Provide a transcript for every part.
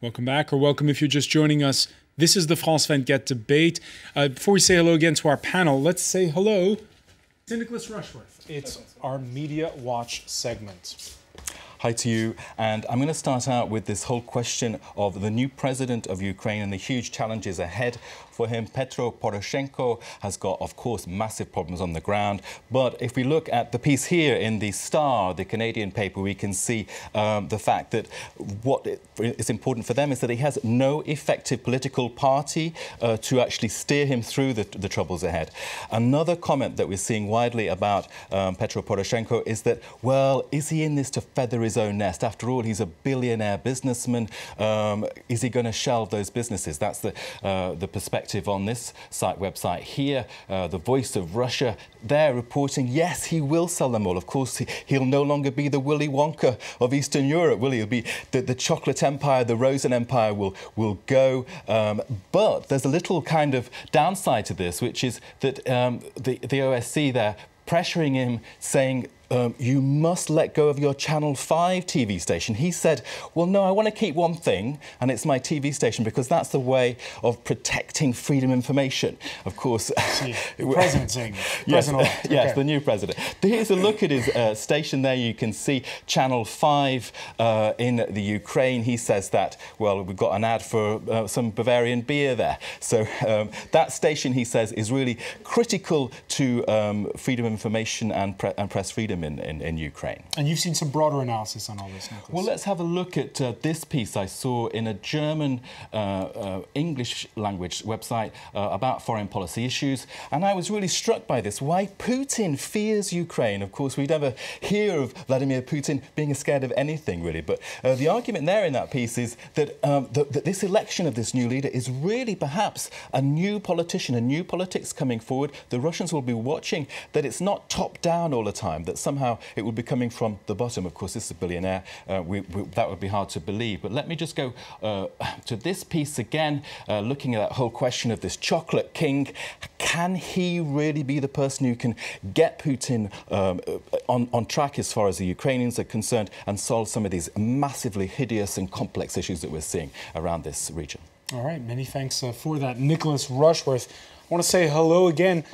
Welcome back, or welcome if you're just joining us. This is the France 24 debate. Before we say hello again to our panel, let's say hello to Nicholas Rushworth. It's our Media Watch segment. Hi to you, and I'm going to start out with this whole question of the new president of Ukraine and the huge challenges ahead for him. Petro Poroshenko has got, of course, massive problems on the ground. But if we look at the piece here in the Star, the Canadian paper, we can see the fact that what is important for them is that he has no effective political party to actually steer him through the troubles ahead. Another comment that we're seeing widely about Petro Poroshenko is that, well, is he in this to feather his own nest? After all, he's a billionaire businessman. Is he going to shelve those businesses? That's the perspective on this website here. The Voice of Russia, they're reporting, yes, he will sell them all. Of course, he'll no longer be the Willy Wonka of Eastern Europe, will he? He'll be the chocolate empire, the Rosen empire will go. But there's a little kind of downside to this, which is that the OSC, they're pressuring him, saying, you must let go of your Channel 5 TV station. He said, well, no, I want to keep one thing, and it's my TV station, because that's the way of protecting freedom of information. Of course... The president saying... Yes, okay. The new president. Here's a look at his station there. You can see Channel 5 in the Ukraine. He says that, well, we've got an ad for some Bavarian beer there. So that station, he says, is really critical to freedom of information and press freedom in Ukraine. And you've seen some broader analysis on all this, Nicholas. Well, let's have a look at this piece I saw in a German English language website about foreign policy issues. And I was really struck by this. Why Putin fears Ukraine. Of course, we never hear of Vladimir Putin being scared of anything, really. But the argument there in that piece is that, that this election of this new leader is really perhaps a new politician, a new politics coming forward. The Russians will be watching that it's not top-down all the time, that somehow it would be coming from the bottom. Of course, this is a billionaire. That would be hard to believe. But let me just go to this piece again, looking at that whole question of this chocolate king. Can he really be the person who can get Putin on track as far as the Ukrainians are concerned and solve some of these massively hideous and complex issues that we're seeing around this region? All right, many thanks for that, Nicholas Rushworth. I want to say hello again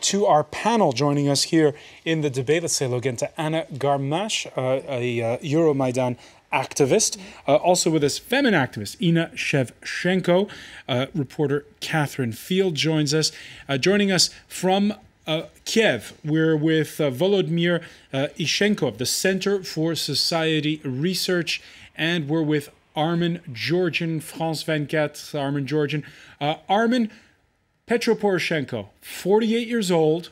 to our panel joining us here in the debate. Let's say hello again to Anna Garmash, a Euromaidan activist. Also with us, feminine activist Ina Shevchenko. Reporter Catherine Field joins us. Joining us from Kiev, we're with Volodymyr Ishenko of the Center for Society Research, and we're with Armin Georgian, France 24, Armin Georgian. Armin, Petro Poroshenko, 48 years old,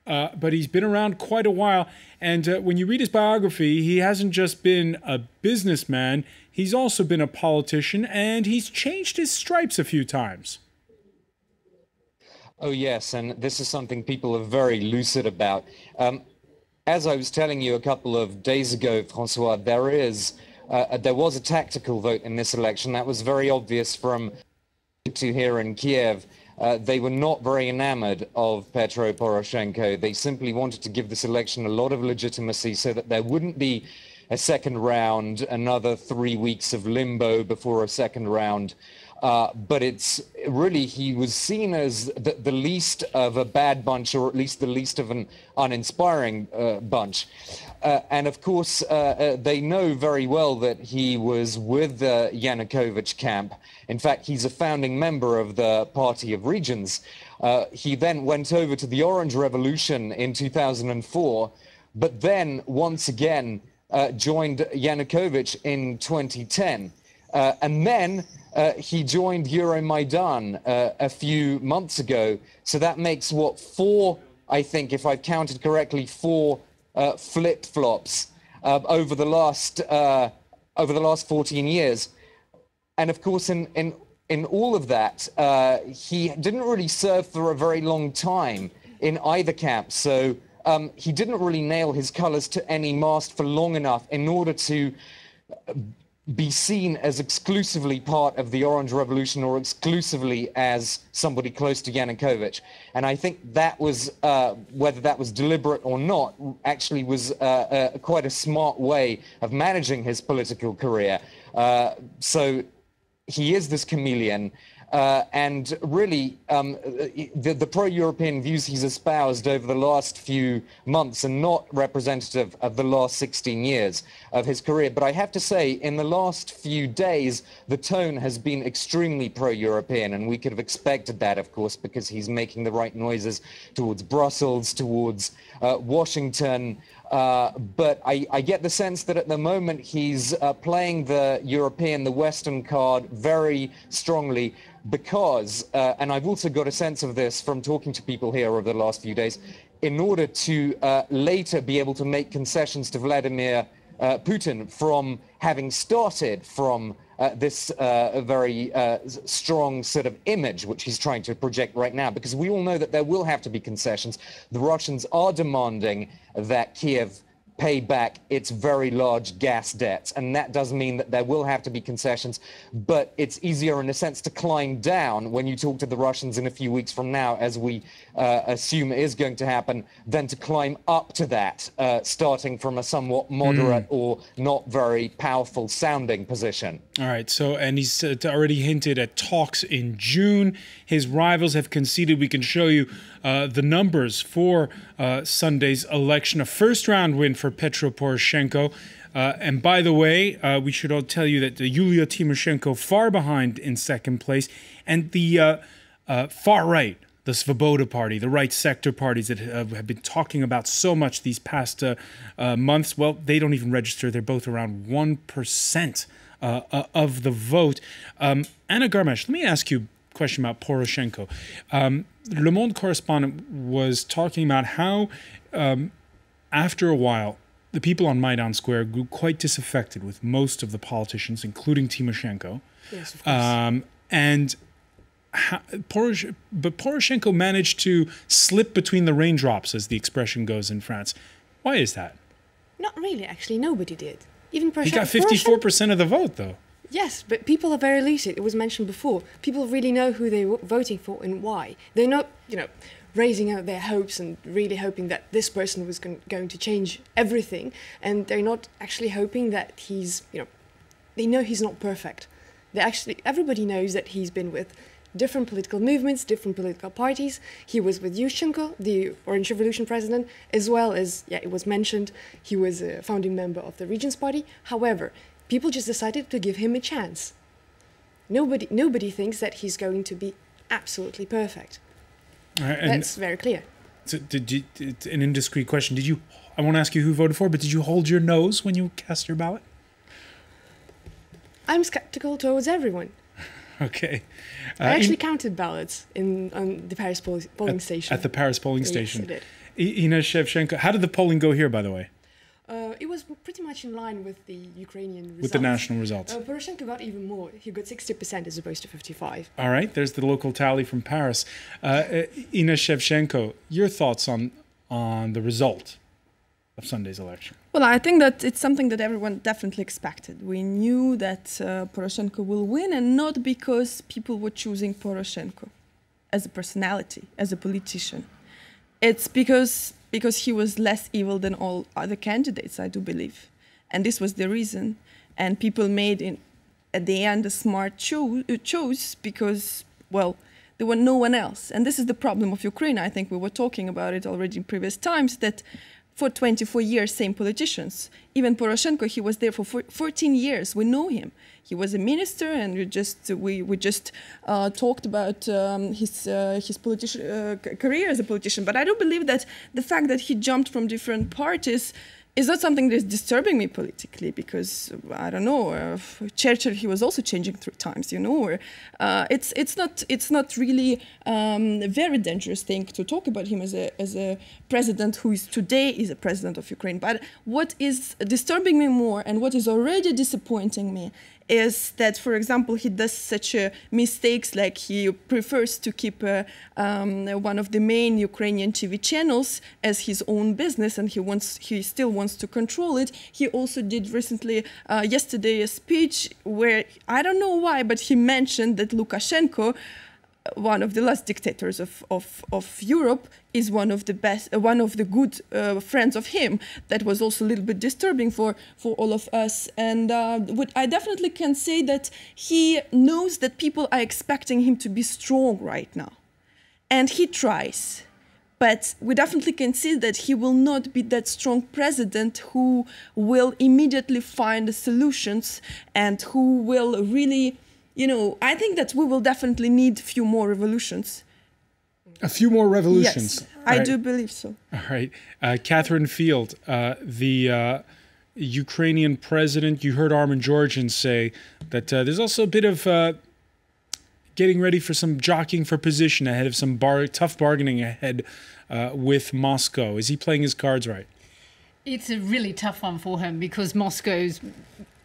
but he's been around quite a while. And when you read his biography, he hasn't just been a businessman, he's also been a politician, and he's changed his stripes a few times. Oh, yes, and this is something people are very lucid about. As I was telling you a couple of days ago, Francois, there was a tactical vote in this election. That was very obvious from to here in Kiev. They were not very enamored of Petro Poroshenko. They simply wanted to give this election a lot of legitimacy so that there wouldn't be a second round, another 3 weeks of limbo before a second round. But it's really, he was seen as the least of a bad bunch, or at least the least of an uninspiring bunch. And of course, they know very well that he was with the Yanukovych camp. In fact, he's a founding member of the Party of Regions. He then went over to the Orange Revolution in 2004, but then once again joined Yanukovych in 2010. And then he joined Euromaidan a few months ago. So that makes, what, four, I think, if I've counted correctly, four flip-flops over the last 14 years. And of course, in all of that, he didn't really serve for a very long time in either camp. So he didn't really nail his colors to any mast for long enough in order to be seen as exclusively part of the Orange Revolution or exclusively as somebody close to Yanukovych. And I think that was, whether that was deliberate or not, actually was quite a smart way of managing his political career. So he is this chameleon. And really, the pro-European views he's espoused over the last few months are not representative of the last 16 years of his career. But I have to say, in the last few days, the tone has been extremely pro-European, and we could have expected that, of course, because he's making the right noises towards Brussels, towards Washington. But I get the sense that at the moment he's playing the European, the Western card very strongly because, and I've also got a sense of this from talking to people here over the last few days, in order to later be able to make concessions to Vladimir Putin from having started from this very strong sort of image which he's trying to project right now, because we all know that there will have to be concessions. The Russians are demanding that Kiev pay back its very large gas debts, and that does mean that there will have to be concessions, but it's easier in a sense to climb down when you talk to the Russians in a few weeks from now, as we assume is going to happen, than to climb up to that, starting from a somewhat moderate or not very powerful sounding position. All right, so, and he's already hinted at talks in June. His rivals have conceded. We can show you the numbers for Sunday's election. A first-round win for Petro Poroshenko. And by the way, we should all tell you that Yulia Tymoshenko far behind in second place. And the far right, the Svoboda Party, the right sector parties that have been talking about so much these past months, well, they don't even register. They're both around 1% of the vote. Anna Garmash, let me ask you a question about Poroshenko. Le Monde correspondent was talking about how, after a while, the people on Maidan Square grew quite disaffected with most of the politicians, including Tymoshenko. Yes, of course. But Poroshenko managed to slip between the raindrops, as the expression goes in France. Why is that? Not really, actually. Nobody did. Even Poroshenko. He got 54% of the vote, though. Yes, but people are very lucid. It was mentioned before. People really know who they're voting for and why. They're not, raising out their hopes and really hoping that this person was going to change everything. And they're not actually hoping that he's, they know he's not perfect. Everybody knows that he's been with different political movements, different political parties. He was with Yushchenko, the Orange Revolution president, as well as, it was mentioned, he was a founding member of the Regents Party. However, people just decided to give him a chance. Nobody thinks that he's going to be absolutely perfect. That's very clear. So it's an indiscreet question. I won't ask you who voted for, but did you hold your nose when you cast your ballot? I'm skeptical towards everyone. Okay. I actually counted ballots on the Paris polling station. At the Paris polling station. Yes, I did. Ina Shevchenko, how did the polling go here, by the way? It was pretty much in line with the Ukrainian results. With the national results. Poroshenko got even more. He got 60% as opposed to 55%. All right, there's the local tally from Paris. Ina Shevchenko, your thoughts on the result of Sunday's election? Well, I think that it's something that everyone definitely expected. We knew that Poroshenko will win, and not because people were choosing Poroshenko as a personality, as a politician. It's because he was less evil than all other candidates, I do believe. And this was the reason. And people made, at the end, a smart choice because, well, there was no one else. And this is the problem of Ukraine. I think we were talking about it already in previous times, that for 24 years, same politicians. Even Poroshenko, he was there for 14 years. We know him. He was a minister, and we just talked about his career as a politician. But I do believe that the fact that he jumped from different parties is not something that's disturbing me politically, because I don't know, Churchill, he was also changing 3 times, or it's not really a very dangerous thing to talk about him as a president who is today is a president of Ukraine. But what is disturbing me more, and what is already disappointing me, is that, for example, he does such mistakes, like he prefers to keep one of the main Ukrainian TV channels as his own business, and he still wants to control it. He also did recently, yesterday, a speech where, I don't know why, but he mentioned that Lukashenko one of the last dictators of Europe, is one of the best, one of the good friends of him. That was also a little bit disturbing for all of us. And what I definitely can say that he knows that people are expecting him to be strong right now. And he tries. But we definitely can see that he will not be that strong president who will immediately find the solutions and who will really, you know, I think that we will definitely need a few more revolutions. A few more revolutions. Yes, I do believe so. All right. Catherine Field, the Ukrainian president, you heard Armin Georgian say that there's also a bit of getting ready for some jockeying for position ahead of some tough bargaining ahead with Moscow. Is he playing his cards right? It's a really tough one for him because Moscow's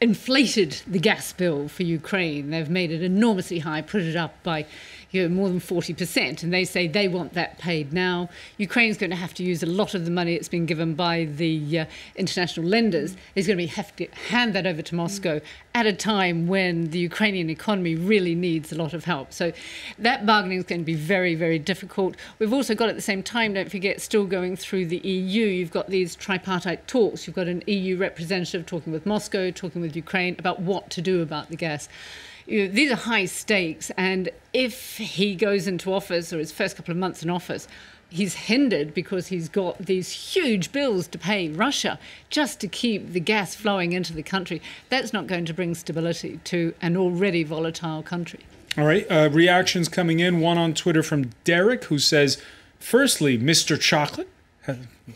inflated the gas bill for Ukraine. They've made it enormously high, put it up by more than 40%, and they say they want that paid now. Ukraine's going to have to use a lot of the money it's been given by the international lenders. It's going to have to hand that over to Moscow at a time when the Ukrainian economy really needs a lot of help. So that bargaining is going to be very, very difficult. We've also got at the same time, don't forget, still going through the EU, you've got these tripartite talks. You've got an EU representative talking with Moscow, talking with Ukraine about what to do about the gas. These are high stakes, and if he goes into office, or his first couple of months in office, he's hindered because he's got these huge bills to pay Russia just to keep the gas flowing into the country. That's not going to bring stability to an already volatile country. All right, reactions coming in. One on Twitter from Derek, who says, firstly, Mr. Chocolate,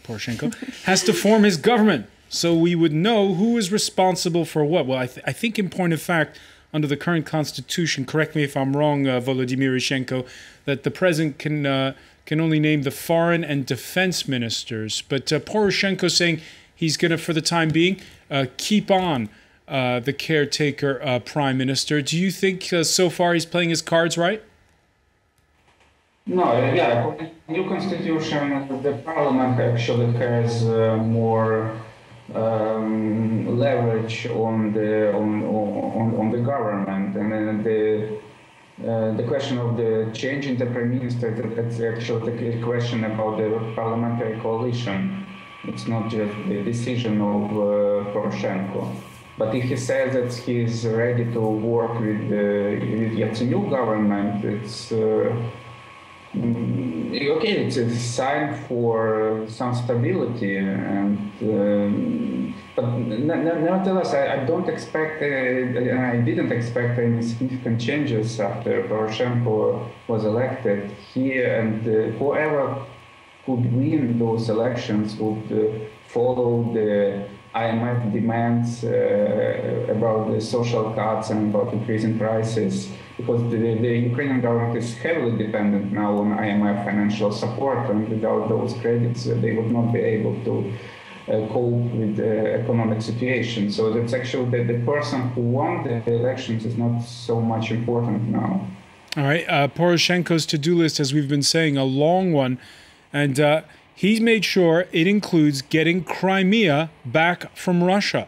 Poroshenko, has to form his government so we would know who is responsible for what. Well, I think in point of fact, under the current constitution, correct me if I'm wrong, Volodymyr Yushchenko, that the president can only name the foreign and defense ministers. But Poroshenko saying he's going to, for the time being, keep on the caretaker prime minister. Do you think so far he's playing his cards right? No, yeah, according to the new constitution, the parliament actually has more leverage on the government, and then the question of the change in the prime minister, that's actually the question about the parliamentary coalition. It's not just the decision of Poroshenko. But if he says that he's ready to work with Yatsenyuk government, it's okay, it's a sign for some stability, and but nevertheless, I don't expect, and I didn't expect any significant changes after Poroshenko was elected. He and whoever could win those elections would follow the IMF demands about the social cuts and about increasing prices, because the Ukrainian government is heavily dependent now on IMF financial support, and without those credits, they would not be able to cope with the economic situation. So that's actually the person who won the elections is not so much important now. All right, Poroshenko's to-do list, as we've been saying, a long one, and he's made sure it includes getting Crimea back from Russia.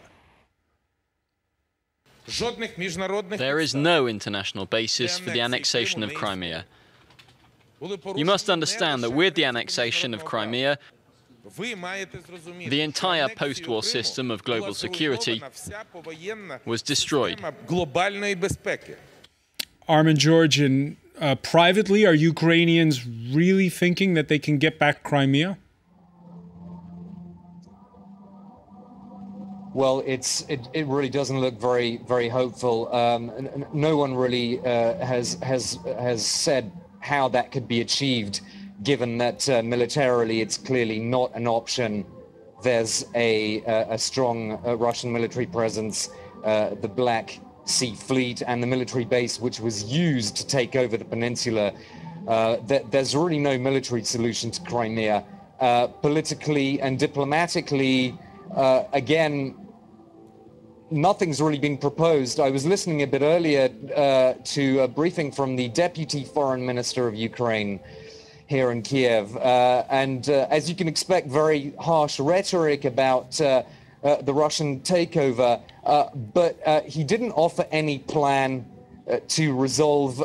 There is no international basis for the annexation of Crimea. You must understand that with the annexation of Crimea, the entire post-war system of global security was destroyed. Armin Georgian, privately, are Ukrainians really thinking that they can get back Crimea? Well, it really doesn't look very hopeful. No one really has said how that could be achieved, given that militarily it's clearly not an option. There's a strong Russian military presence, the Black Sea Fleet, and the military base which was used to take over the peninsula. There's really no military solution to Crimea. Politically and diplomatically, again, nothing's really been proposed. I was listening a bit earlier to a briefing from the Deputy Foreign Minister of Ukraine here in Kiev, and as you can expect, very harsh rhetoric about the Russian takeover, but he didn't offer any plan to resolve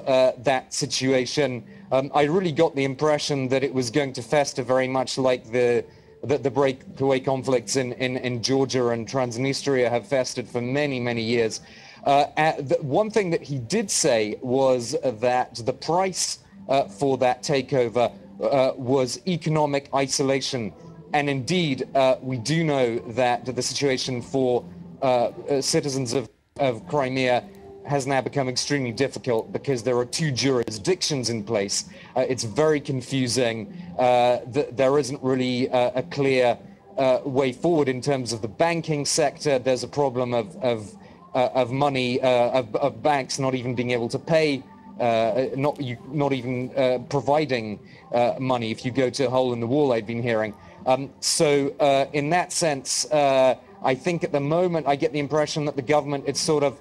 that situation. I really got the impression that it was going to fester very much like the breakaway conflicts in Georgia and Transnistria have festered for many, many years. One thing that he did say was that the price for that takeover was economic isolation. And indeed, we do know that the situation for citizens of Crimea has now become extremely difficult because there are two jurisdictions in place. It's very confusing. There isn't really a clear way forward in terms of the banking sector. There's a problem of money, of banks not even being able to pay, not even providing money. If you go to a hole in the wall, I've been hearing. So in that sense, I think at the moment I get the impression that the government is sort of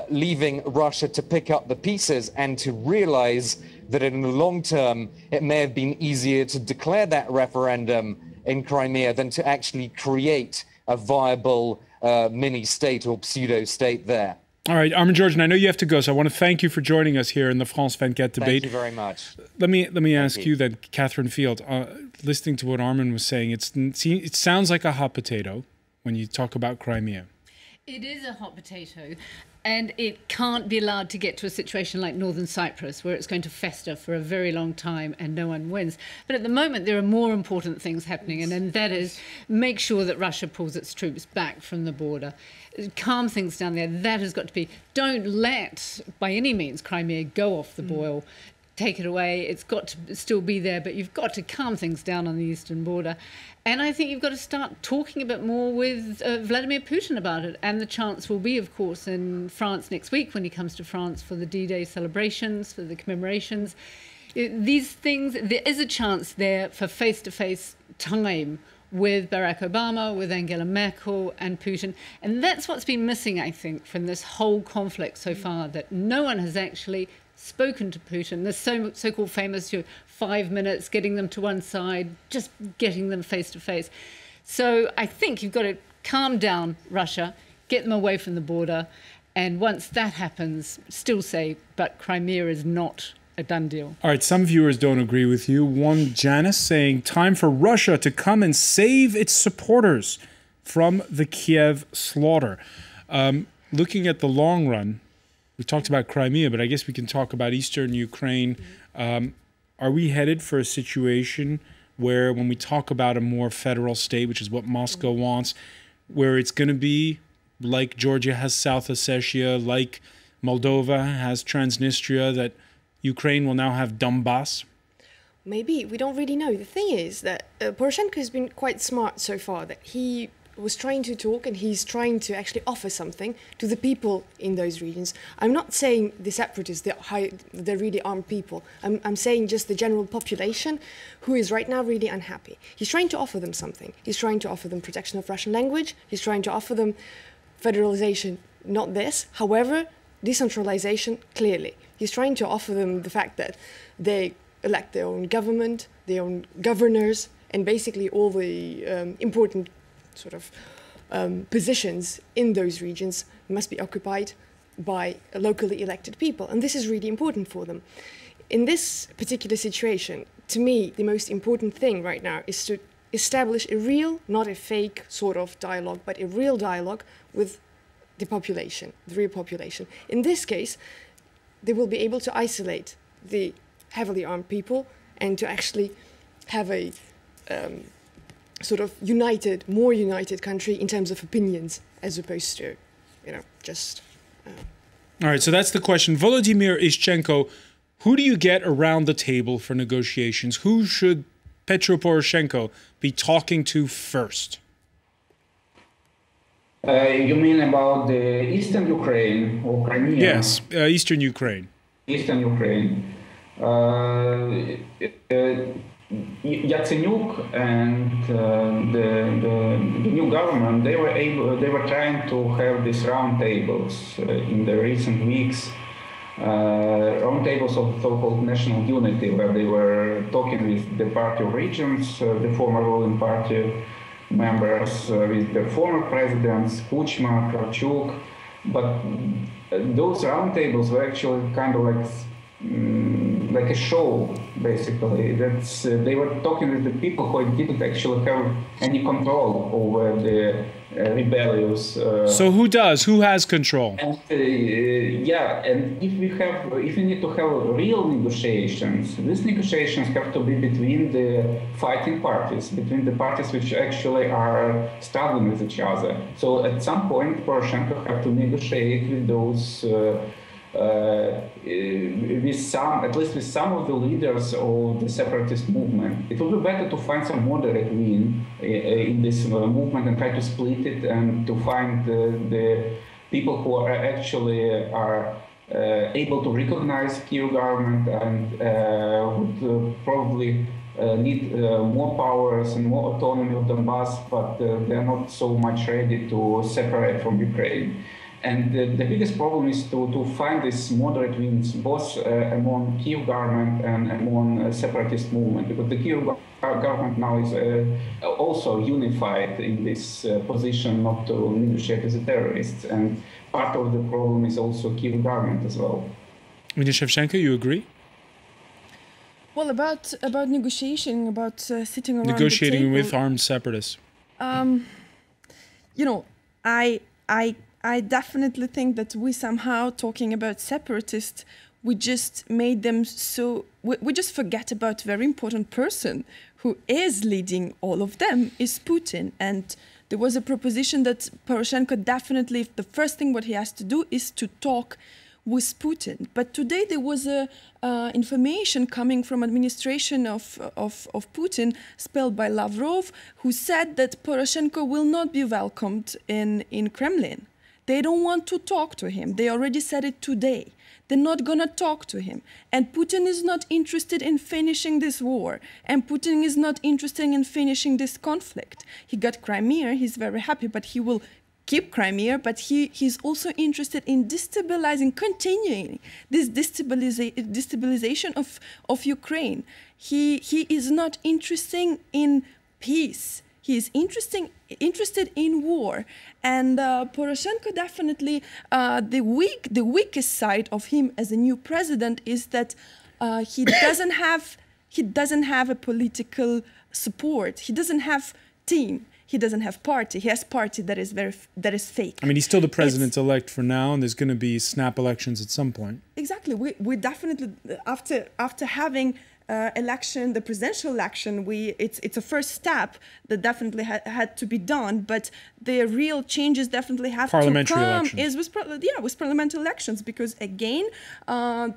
leaving Russia to pick up the pieces and to realize that in the long term it may have been easier to declare that referendum in Crimea than to actually create a viable mini-state or pseudo-state there. All right, Armin Georgian, I know you have to go, so I want to thank you for joining us here in the France 24 debate. Thank you very much. Let me ask you then, Catherine Field, listening to what Armin was saying, it sounds like a hot potato when you talk about Crimea. It is a hot potato, and it can't be allowed to get to a situation like Northern Cyprus, where it's going to fester for a very long time and no one wins. But at the moment, there are more important things happening, and that is make sure that Russia pulls its troops back from the border, calm things down there. That has got to be. Don't let, by any means, Crimea go off the boil. Take it away. It's got to still be there, but you've got to calm things down on the eastern border. And I think you've got to start talking a bit more with Vladimir Putin about it. And the chance will be, of course, in France next week when he comes to France for the D-Day celebrations, for the commemorations. These things, there is a chance there for face-to-face time with Barack Obama, with Angela Merkel and Putin. And that's what's been missing, I think, from this whole conflict so far, that no one has actually spoken to Putin. The so-called famous 5 minutes, getting them to one side, just getting them face to face. So I think you've got to calm down Russia, get them away from the border, and once that happens, still say, but Crimea is not a done deal. All right, some viewers don't agree with you. One, Janice, saying, time for Russia to come and save its supporters from the Kiev slaughter. Looking at the long run, we talked about Crimea, but I guess we can talk about eastern Ukraine. Are we headed for a situation where when we talk about a more federal state, which is what Moscow wants, where it's going to be like Georgia has South Ossetia, like Moldova has Transnistria, that Ukraine will now have Donbass? Maybe. We don't really know. The thing is that Poroshenko has been quite smart so far, that he was trying to talk and he's trying to actually offer something to the people in those regions. I'm not saying the separatists, they're really armed people. I'm saying just the general population who is right now really unhappy. He's trying to offer them something. He's trying to offer them protection of Russian language. He's trying to offer them federalization, not this. However, decentralization, clearly. He's trying to offer them the fact that they elect their own government, their own governors, and basically all the important sort of positions in those regions must be occupied by locally elected people. And this is really important for them. In this particular situation, to me, the most important thing right now is to establish a real, not a fake sort of dialogue, but a real dialogue with the population, the real population. In this case, they will be able to isolate the heavily armed people and to actually have a sort of united, more united country in terms of opinions, as opposed to, just... All right, so that's the question. Volodymyr Ishchenko, who do you get around the table for negotiations? Who should Petro Poroshenko be talking to first? You mean about the eastern Ukraine or Crimea? Yes, eastern Ukraine. Eastern Ukraine. Yatsenyuk and the new government, they were trying to have these round tables in the recent weeks, round tables of so-called national unity, where they were talking with the party of regions, the former ruling party members, with the former presidents, Kuchma, Kravchuk, But those roundtables were actually kind of like a show, basically. That's they were talking with the people who didn't actually have any control over the rebellious. So who does? Who has control? And yeah, and if we need to have real negotiations, these negotiations have to be between the fighting parties, between the parties which actually are struggling with each other. So at some point, Poroshenko have to negotiate with those. At least with some of the leaders of the separatist movement. It would be better to find some moderate win in this movement and try to split it and to find the people who are actually able to recognize Kyiv government and would probably need more powers and more autonomy of Donbass, but they're not so much ready to separate from Ukraine. And the biggest problem is to find these moderate wins, both among Kyiv government and among separatist movement, because the Kyiv government now is also unified in this position not to negotiate with the terrorists. And part of the problem is also Kyiv government as well. Shevchenko, you agree? Well, about negotiating, about sitting around negotiating the table, with armed separatists. You know, I definitely think that we somehow, talking about separatists, we just made them so... We just forget about a very important person who is leading all of them, is Putin. And there was a proposition that Poroshenko definitely, the first thing what he has to do is to talk with Putin. But today there was information coming from administration of Putin, spelled by Lavrov, who said that Poroshenko will not be welcomed in Kremlin. They don't want to talk to him. They already said it today. They're not going to talk to him. And Putin is not interested in finishing this war. And Putin is not interested in finishing this conflict. He got Crimea. He's very happy, but he will keep Crimea. But he's also interested in destabilizing, continuing this destabilization of Ukraine. He is not interested in peace. He is interested in war, and Poroshenko definitely the weakest side of him as a new president is that he doesn't have a political support. He doesn't have team. He doesn't have party. He has party that is fake. I mean, he's still the president-elect for now, and there's going to be snap elections at some point. Exactly. We definitely after having. The presidential election, it's a first step that definitely had to be done, but the real changes definitely have to come with parliamentary elections, because again,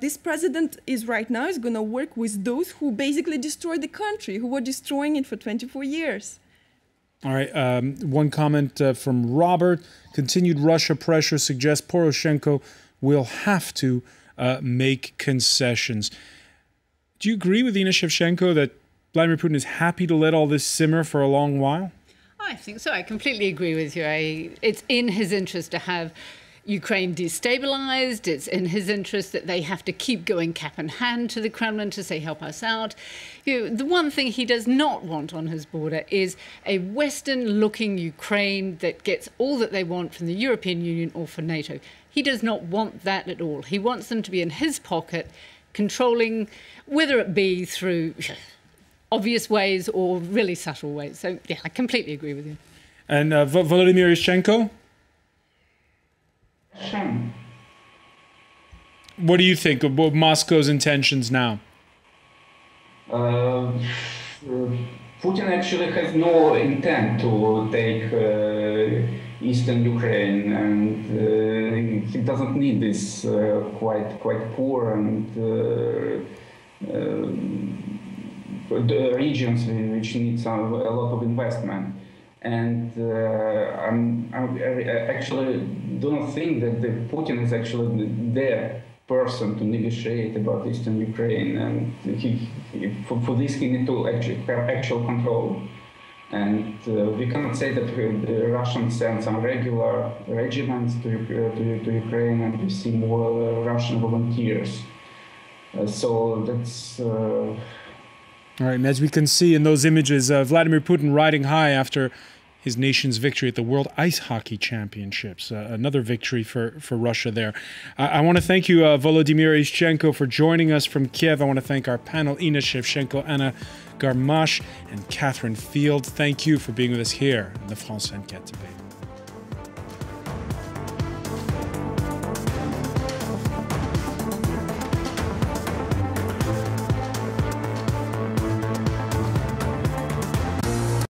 this president is right now is going to work with those who basically destroyed the country, who were destroying it for 24 years. All right, one comment from Robert. Continued Russia pressure suggests Poroshenko will have to make concessions. Do you agree with Ina Shevchenko that Vladimir Putin is happy to let all this simmer for a long while? I think so. I completely agree with you. It's in his interest to have Ukraine destabilized. It's in his interest that they have to keep going cap in hand to the Kremlin to say, help us out. The one thing he does not want on his border is a Western-looking Ukraine that gets all that they want from the European Union or from NATO. He does not want that at all. He wants them to be in his pocket, controlling, whether it be through obvious ways or really subtle ways. So, yeah, I completely agree with you. And Volodymyr Yushchenko? What do you think of Moscow's intentions now? Putin actually has no intent to take eastern Ukraine, and he doesn't need this quite poor and the regions which need a lot of investment. And I actually do not think that Putin is actually the person to negotiate about eastern Ukraine, and for this he needs to actually have actual control. And we cannot say that the Russians send some regular regiments to Ukraine and we see more Russian volunteers. So that's... All right, and as we can see in those images, Vladimir Putin riding high after his nation's victory at the World Ice Hockey Championships. Another victory for Russia there. I want to thank you, Volodymyr Ishchenko, for joining us from Kiev. I want to thank our panel, Ina Shevchenko, Anna Garmash, and Catherine Field. Thank you for being with us here in the France 24 debate.